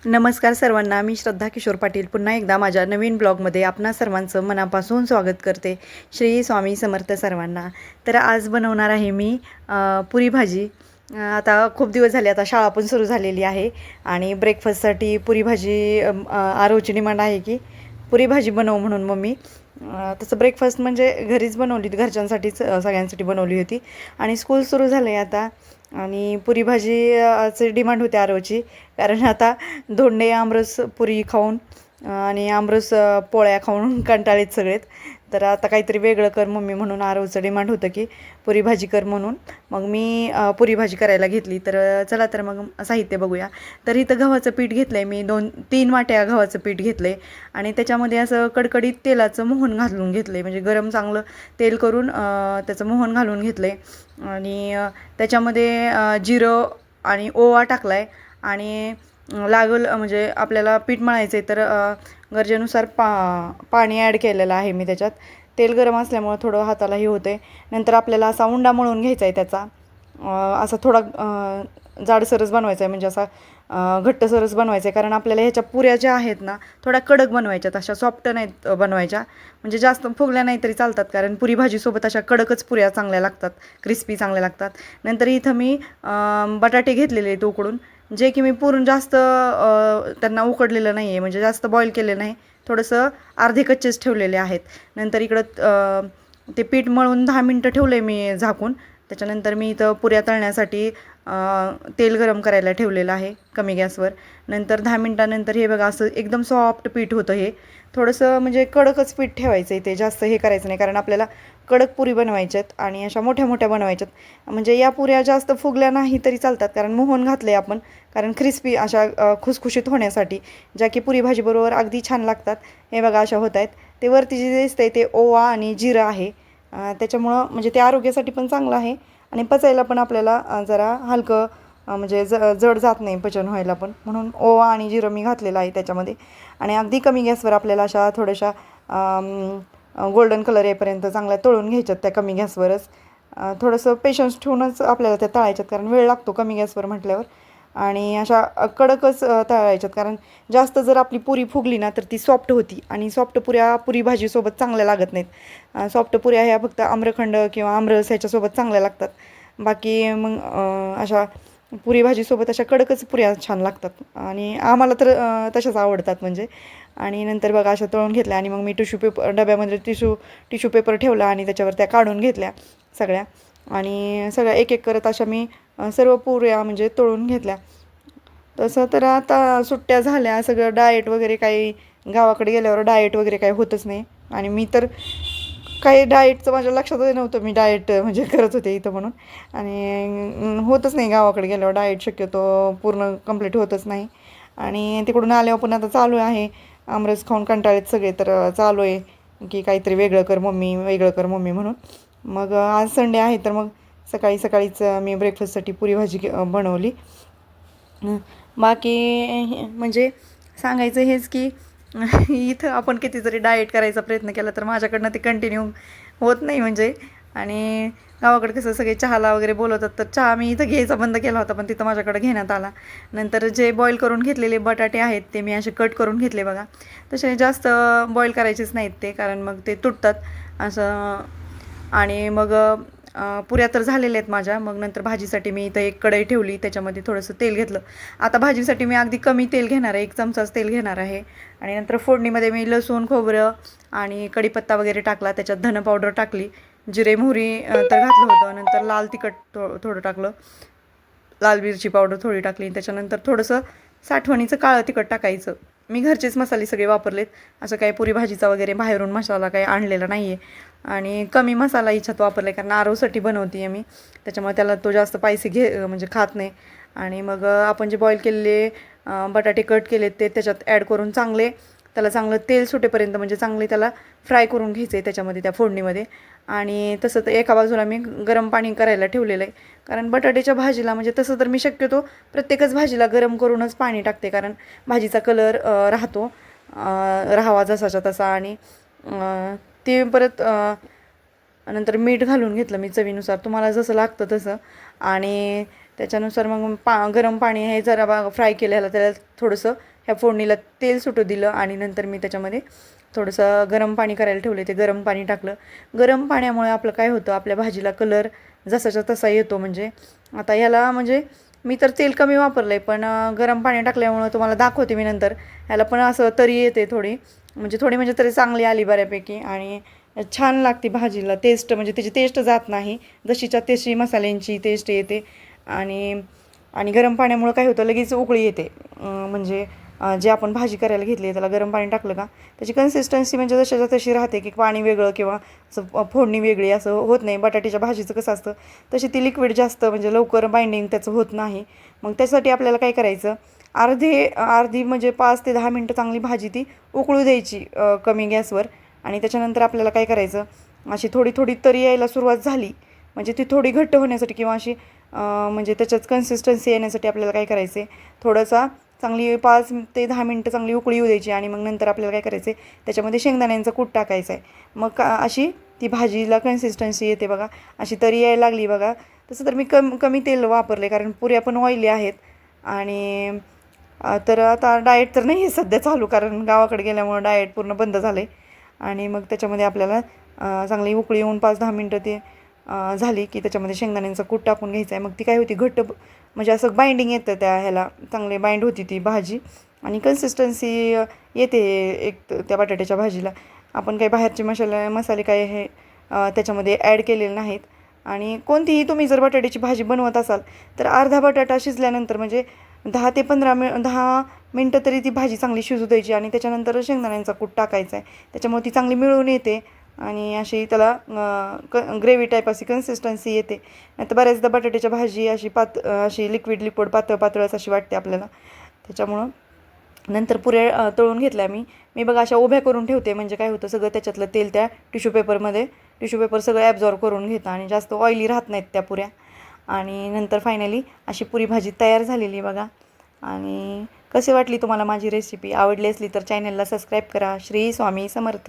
नमस्कार सर्वांना, मी श्रद्धा किशोर पाटील पुन्हा एकदा माझ्या नवीन ब्लॉगमध्ये आपणा सर्वांचं मनापासून स्वागत करते. श्री स्वामी समर्थ सर्वांना. तर आज बनवणार आहे मी पुरी भाजी. आता खूप दिवस झाले, आता शाळा पण सुरू झालेली आहे आणि ब्रेकफास्टसाठी पुरी भाजी आरवची डिमांड आहे की पुरी भाजी बनव म्हणून मम्मी. तसं ब्रेकफास्ट म्हणजे घरीच बनवली होती, घरच्यांसाठीच सगळ्यांसाठी बनवली होती आणि स्कूल सुरू झालं आहे आता. आणि पुरी भाजी डिमांड होते आरवची, कारण आता धोंडे आमरस पुरी खाऊन आणि आमरस पोळ्या खाऊन कंटाळीत सगळेत. तर आता काहीतरी वेगळं कर मम्मी म्हणून आरवचं डिमांड होतं की पुरी भाजी कर म्हणून. मग मी पुरी भाजी करायला घेतली. तर चला तर मग साहित्य बघूया. तर इथं गव्हाचं पीठ घेतलं आहे मी, 2-3 वाट्या गव्हाचं पीठ घेतलं आहे आणि त्याच्यामध्ये असं कडकडीत तेलाचं मोहन घालून घेतलं आहे, म्हणजे गरम चांगलं तेल करून त्याचं मोहन घालून घेतलं आहे आणि त्याच्यामध्ये जिरं आणि ओवा टाकला आहे आणि लागल म्हणजे आपल्याला पीठ मळायचं आहे तर गरजेनुसार पाणी ॲड केलेलं आहे मी त्याच्यात. तेल गरम असल्यामुळं थोडं हाताला हे होतं आहे. नंतर आपल्याला असा उंडा मळून घ्यायचा आहे त्याचा, असा थोडा जाडसरच बनवायचा आहे, म्हणजे असा घट्टसरच बनवायचा आहे, कारण आपल्याला ह्याच्या पुऱ्या ज्या आहेत ना थोड्या कडक बनवायच्यात, अशा सॉफ्ट नाहीत बनवायच्या, म्हणजे जास्त फुगल्या नाही तरी चालतात, कारण पुरी भाजीसोबत अशा कडकच पुऱ्या चांगल्या लागतात, क्रिस्पी चांगल्या लागतात. नंतर इथं मी बटाटे घेतलेले आहेत उकडून, जे की मी पूर्ण जास्त त्यांना उकडलेलं नाही आहे, म्हणजे जास्त बॉईल केले नाही, थोडंसं अर्धे कच्चेच ठेवलेले आहेत. नंतर इकडं ते पीठ मळून 10 मिनटं ठेवलं आहे मी झाकून. त्याच्यानंतर मी इथं पुऱ्या तळण्यासाठी तेल गरम करायला ठेवलेलं आहे कमी गॅसवर. नंतर 10 मिनटानंतर हे बघा असं एकदम सॉफ्ट पीठ होतं. हे थोडंसं म्हणजे कडकच पीठ ठेवायचं आहे, ते जास्त हे करायचं नाही, कारण आपल्याला कडक पुरी बनवायच्यात आणि अशा मोठ्या मोठ्या बनवायच्यात. म्हणजे या पुऱ्या जास्त फुगल्या नाही तरी चालतात, कारण मोहन घातले आपण, कारण क्रिस्पी अशा खुसखुशीत होण्यासाठी, ज्या की पुरी भाजीबरोबर अगदी छान लागतात. हे बघा अशा होत आहेत. ते वरती जे दिसतंय ते ओवा आणि जिरं आहे, त्याच्यामुळं म्हणजे ते आरोग्यासाठी पण चांगलं आहे आणि पचायला पण आपल्याला जरा हलकं, म्हणजे जड जात नाही पचन व्हायला पण, म्हणून ओवा आणि जिरं मी घातलेलं आहे त्याच्यामध्ये. आणि अगदी कमी गॅसवर आपल्याला अशा थोड्याशा गोल्डन कलर येईपर्यंत चांगल्या तळून घ्यायच्यात त्या कमी गॅसवरच. थोडंसं पेशन्स ठेवूनच आपल्याला त्या तळायच्यात, कारण वेळ लागतो कमी गॅसवर म्हटल्यावर. आणि अशा कडकच तळायच्यात, कारण जास्त जर आपली पुरी फुगली ना तर ती सॉफ्ट होती आणि सॉफ्ट पुऱ्या पुरी भाजीसोबत चांगल्या लागत नाहीत. सॉफ्ट पुऱ्या ह्या फक्त आम्रखंड किंवा आमरस ह्याच्यासोबत चांगल्या लागतात. बाकी मग अशा पुरी भाजीसोबत अशा कडकच पुऱ्या छान लागतात आणि आम्हाला तर तशाच आवडतात म्हणजे. आणि नंतर बघा अशा तळून घेतल्या आणि मग मी टिश्यू पेपर डब्यामध्ये टिश्यू पेपर ठेवला आणि त्याच्यावर त्या काढून घेतल्या सगळ्या, आणि सगळ्या एक एक करत अशा मी सर्व पुऱ्या म्हणजे तळून घेतल्या. तसं तर आता सुट्ट्या झाल्या, सगळं डाएट वगैरे काही, गावाकडे गेल्यावर डाएट वगैरे काही होतच नाही आणि मी तर काही डाएटचं माझ्या लक्षातच नव्हतं, मी डाएट म्हणजे करत होते इथं म्हणून. आणि होतच नाही गावाकडे गेल्यावर डाएट, शक्यतो पूर्ण कंप्लीट होतच नाही. आणि तिकडून आल्यावर पण आता चालू आहे, आमरस खाऊन कंटाळेत सगळे, तर चालू आहे की काहीतरी वेगळं कर मम्मी, वेगळं कर मम्मी म्हणून. मग आज संडे आहे तर मग सकाळी सकाळीच मी ब्रेकफास्टसाठी पुरी भाजी बनवली. बाकी म्हणजे सांगायचं हेच की इथं आपण किती जरी डाएट करायचा प्रयत्न केला तर माझ्याकडनं ते कंटिन्यू होत नाही म्हणजे. आणि गावाकडे कसं सगळे चहाला वगैरे बोलवतात, तर चहा मी इथं घ्यायचा बंद केला होता, पण तिथं माझ्याकडे घेण्यात आला. नंतर जे बॉईल करून घेतलेले बटाटे आहेत ते मी असे कट करून घेतले बघा. तसे जास्त बॉईल करायचेच नाहीत ते, कारण मग ते तुटतात असं. आणि मग पुऱ्या तर झालेल्या आहेत माझ्या. मग नंतर भाजीसाठी मी इथं एक कढई ठेवली, त्याच्यामध्ये थोडंसं तेल घेतलं. आता भाजीसाठी मी अगदी कमी तेल घेणार आहे, 1 चमचाच तेल घेणार आहे. आणि नंतर फोडणीमध्ये मी लसूण, खोबरं आणि कढीपत्ता वगैरे टाकला, त्याच्यात धनं पावडर टाकली, जिरे मोहरी तर घातलं होतं. नंतर लाल तिखट थोडं टाकलं, लाल मिरची पावडर थोडी टाकली. त्याच्यानंतर थोडंसं साठवणीचं काळं तिखट टाकायचं. मी घरचेच मसाले सगळे वापरलेत, असं काही पुरी भाजीचा वगैरे बाहेरून मसाला काही आणलेला नाही आहे. आणि कमी मसाला हिच्यात वापरला आहे, कारण आरोसाठी बनवते आहे मी, त्याच्यामुळे त्याला तो जास्त स्पायसी म्हणजे खात नाही. आणि मग आपण जे बॉईल केलेले बटाटे कट केलेत ते त्याच्यात ॲड करून त्याला चांगलं तेल सुटेपर्यंत, म्हणजे चांगले त्याला फ्राय करून घ्यायचे त्याच्यामध्ये, त्या फोडणीमध्ये. आणि तसं तर एका बाजूला मी गरम पाणी करायला ठेवलेलं आहे, कारण बटाट्याच्या भाजीला म्हणजे तसं तर मी शक्यतो प्रत्येकच भाजीला गरम करूनच पाणी टाकते, कारण भाजीचा कलर राहावा जसाच्या तसा. आणि ते परत नंतर मीठ घालून घेतलं मी चवीनुसार, तुम्हाला जसं लागतं तसं. आणि त्याच्यानुसार मग गरम पाणी हे जरा फ्राय केलेलं त्याला थोडंसं ह्या फोडणीला तेल सुटू दिलं आणि नंतर मी त्याच्यामध्ये थोडंसं गरम पाणी करायला ठेवले. ते गरम पाणी टाकलं. गरम पाण्यामुळे आपलं काय होतं, आपल्या भाजीला कलर जसाच्या तसा येतो. म्हणजे आता ह्याला म्हणजे मी तर तेल कमी वापरलं आहे, पण गरम पाणी टाकल्यामुळं तुम्हाला दाखवते मी नंतर. ह्याला पण असं तरी येते थोडी म्हणजे तरी चांगली आली बऱ्यापैकी आणि छान लागते भाजीला. टेस्ट म्हणजे त्याची टेस्ट जात नाही, जशीच्या तशी मसाल्यांची टेस्ट येते. आणि आणि गरम पाण्यामुळं काय होतं, लगेच उकळी येते. म्हणजे जे आपण भाजी करायला घेतली आहे त्याला गरम पाणी टाकलं का त्याची कन्सिस्टन्सी म्हणजे जशाच्या तशी राहते, की पाणी वेगळं किंवा असं फोडणी वेगळी असं होत नाही. बटाट्याच्या भाजीचं कसं असतं तशी ती लिक्विड जास्त म्हणजे लवकर बाइंडिंग त्याचं होत नाही. मग त्यासाठी आपल्याला काय करायचं, अर्धी म्हणजे 5 ते 10 मिनटं चांगली भाजी ती उकळू द्यायची कमी गॅसवर. आणि त्याच्यानंतर आपल्याला काय करायचं, अशी थोडी थोडी तरी यायला सुरुवात झाली म्हणजे ती थोडी घट्ट होण्यासाठी किंवा अशी म्हणजे त्याच्यात कन्सिस्टन्सी येण्यासाठी आपल्याला काय करायचं आहे, थोडंसा चांगली 5 ते 10 मिनटं चांगली उकळी येऊ द्यायची. आणि मग नंतर आपल्याला काय करायचं आहे, त्याच्यामध्ये शेंगदाण्यांचा कूट टाकायचा आहे. मग अशी ती भाजीला कन्सिस्टन्सी येते बघा, अशी तरी यायला लागली बघा. तसं तर मी कमी तेल वापरले, कारण पुऱ्या पण ऑइली आहेत. आणि तर आता डाएट तर नाही आहे सध्या चालू, कारण गावाकडे गेल्यामुळं डाएट पूर्ण बंद झालं आहे. आणि मग त्याच्यामध्ये आपल्याला चांगली उकळी येऊन 5-10 मिनटं ते झाली की त्याच्यामध्ये शेंगदाण्यांचा कूट टाकून घ्यायचा आहे. मग ती काय होती, घट्ट म्हणजे असं बाइंडिंग येतं त्या ह्याला, चांगले बाइंड होती ती भाजी आणि कन्सिस्टन्सी येते एक त्या बटाट्याच्या भाजीला. आपण काही बाहेरचे मसाले काय हे त्याच्यामध्ये ॲड केलेले नाहीत. आणि कोणतीही तुम्ही जर बटाट्याची भाजी बनवत असाल तर अर्धा बटाटा शिजल्यानंतर म्हणजे 10 मिनटं तरी ती भाजी चांगली शिजू द्यायची आणि त्याच्यानंतर शेंगदाण्यांचा कूट टाकायचा आहे. त्याच्यामुळे ती चांगली मिळून येते आणि अशी त्याला ग्रेव्ही टाईप अशी कन्सिस्टन्सी येते. नाही तर बऱ्याचदा बटाट्याच्या भाजी अशी लिक्विड पातळच अशी वाटते आपल्याला. त्याच्यामुळं नंतर पुऱ्या तळून घेतल्या मी बघा अशा उभ्या करून ठेवते. म्हणजे काय होतं, सगळं त्याच्यातलं तेल त्या टिश्यू पेपर सगळं ॲब्झॉर्ब करून घेतं आणि जास्त ऑइली राहत नाहीत त्या पुऱ्या. आणि नंतर फायनली अशी पुरी भाजी तयार झालेली बघा. आणि कशी वाटली तुम्हाला माझी रेसिपी? आवडली असली तर चॅनलला सबस्क्राईब करा. श्री स्वामी समर्थ.